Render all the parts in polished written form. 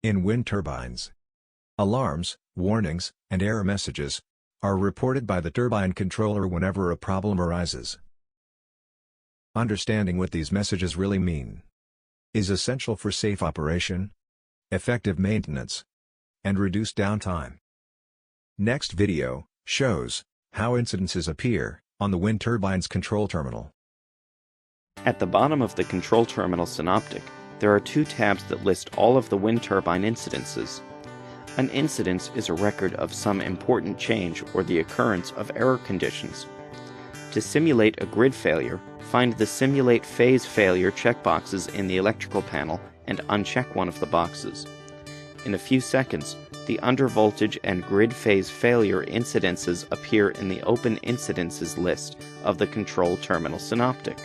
In wind turbines, alarms, warnings, and error messages are reported by the turbine controller whenever a problem arises. Understanding what these messages really mean is essential for safe operation, effective maintenance, and reduced downtime. Next video shows how incidences appear on the wind turbine's control terminal. At the bottom of the control terminal synoptic, there are two tabs that list all of the wind turbine incidences. An incidence is a record of some important change or the occurrence of error conditions. To simulate a grid failure, find the Simulate Phase Failure checkboxes in the electrical panel and uncheck one of the boxes. In a few seconds, the undervoltage and grid phase failure incidences appear in the Open Incidences list of the control terminal synoptic.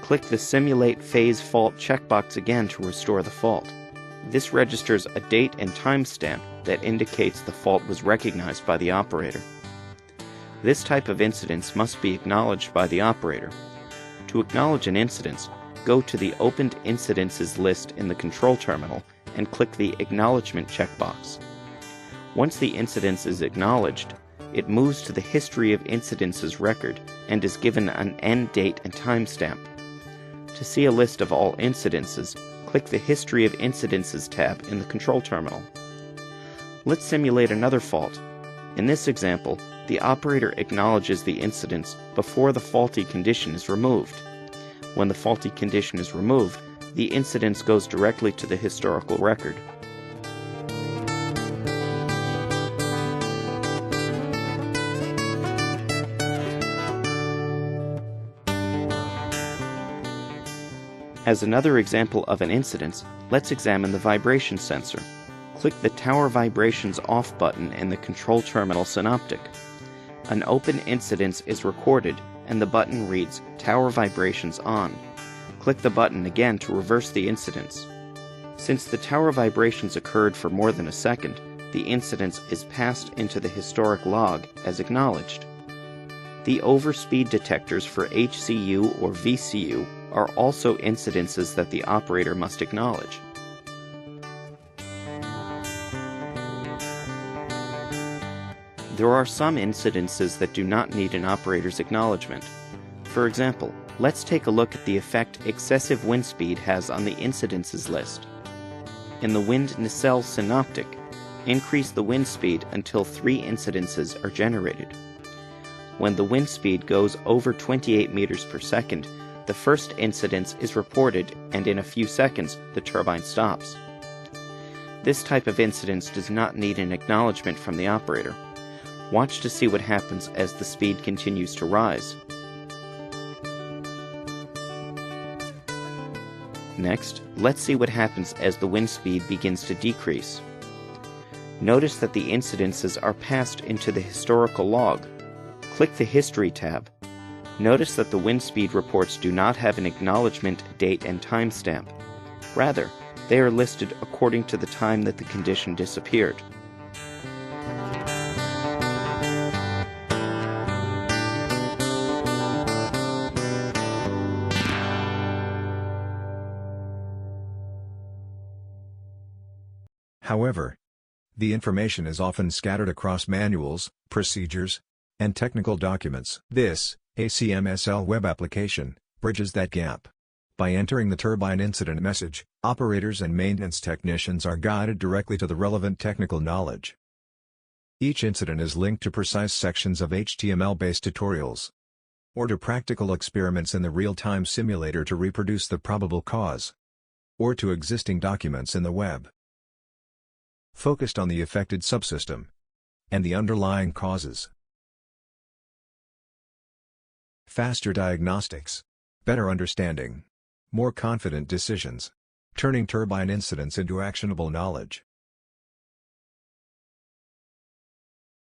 Click the Simulate Phase Fault checkbox again to restore the fault. This registers a date and timestamp that indicates the fault was recognized by the operator. This type of incidence must be acknowledged by the operator. To acknowledge an incidence, go to the Opened Incidences list in the control terminal and click the Acknowledgement checkbox. Once the incidence is acknowledged, it moves to the History of Incidences record and is given an end date and timestamp. To see a list of all incidences, click the History of Incidences tab in the control terminal. Let's simulate another fault. In this example, the operator acknowledges the incidence before the faulty condition is removed. When the faulty condition is removed, the incidence goes directly to the historical record. As another example of an incidence, let's examine the vibration sensor. Click the Tower Vibrations Off button in the control terminal synoptic. An open incidence is recorded and the button reads Tower Vibrations On. Click the button again to reverse the incidence. Since the tower vibrations occurred for more than a second, the incidence is passed into the historic log as acknowledged. The overspeed detectors for HCU or VCU are also incidences that the operator must acknowledge. There are some incidences that do not need an operator's acknowledgement. For example, let's take a look at the effect excessive wind speed has on the incidences list. In the wind nacelle synoptic, increase the wind speed until 3 incidences are generated. When the wind speed goes over 28 meters per second, the first incidence is reported and in a few seconds the turbine stops. This type of incidence does not need an acknowledgement from the operator. Watch to see what happens as the speed continues to rise. Next, let's see what happens as the wind speed begins to decrease. Notice that the incidences are passed into the historical log. Click the History tab. Notice that the wind speed reports do not have an acknowledgement date and timestamp. Rather, they are listed according to the time that the condition disappeared. However, the information is often scattered across manuals, procedures, and technical documents. This ACMSL web application bridges that gap. By entering the turbine incident message, operators and maintenance technicians are guided directly to the relevant technical knowledge. Each incident is linked to precise sections of HTML-based tutorials or to practical experiments in the real-time simulator to reproduce the probable cause, or to existing documents in the web. Focused on the affected subsystem and the underlying causes. Faster diagnostics, better understanding, more confident decisions, turning turbine incidents into actionable knowledge.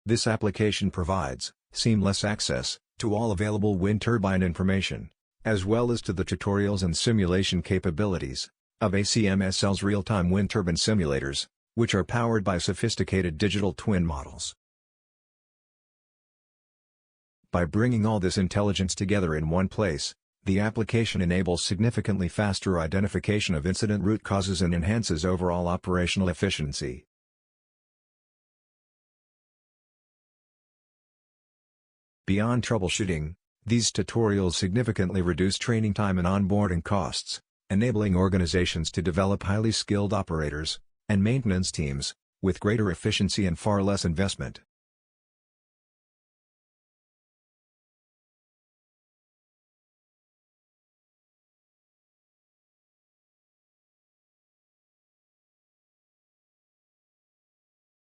This application provides seamless access to all available wind turbine information, as well as to the tutorials and simulation capabilities of ACMSL's real-time wind turbine simulators, which are powered by sophisticated digital twin models. By bringing all this intelligence together in one place, The application enables significantly faster identification of incident root causes and enhances overall operational efficiency. Beyond troubleshooting, these tutorials significantly reduce training time and onboarding costs, enabling organizations to develop highly skilled operators and maintenance teams with greater efficiency and far less investment.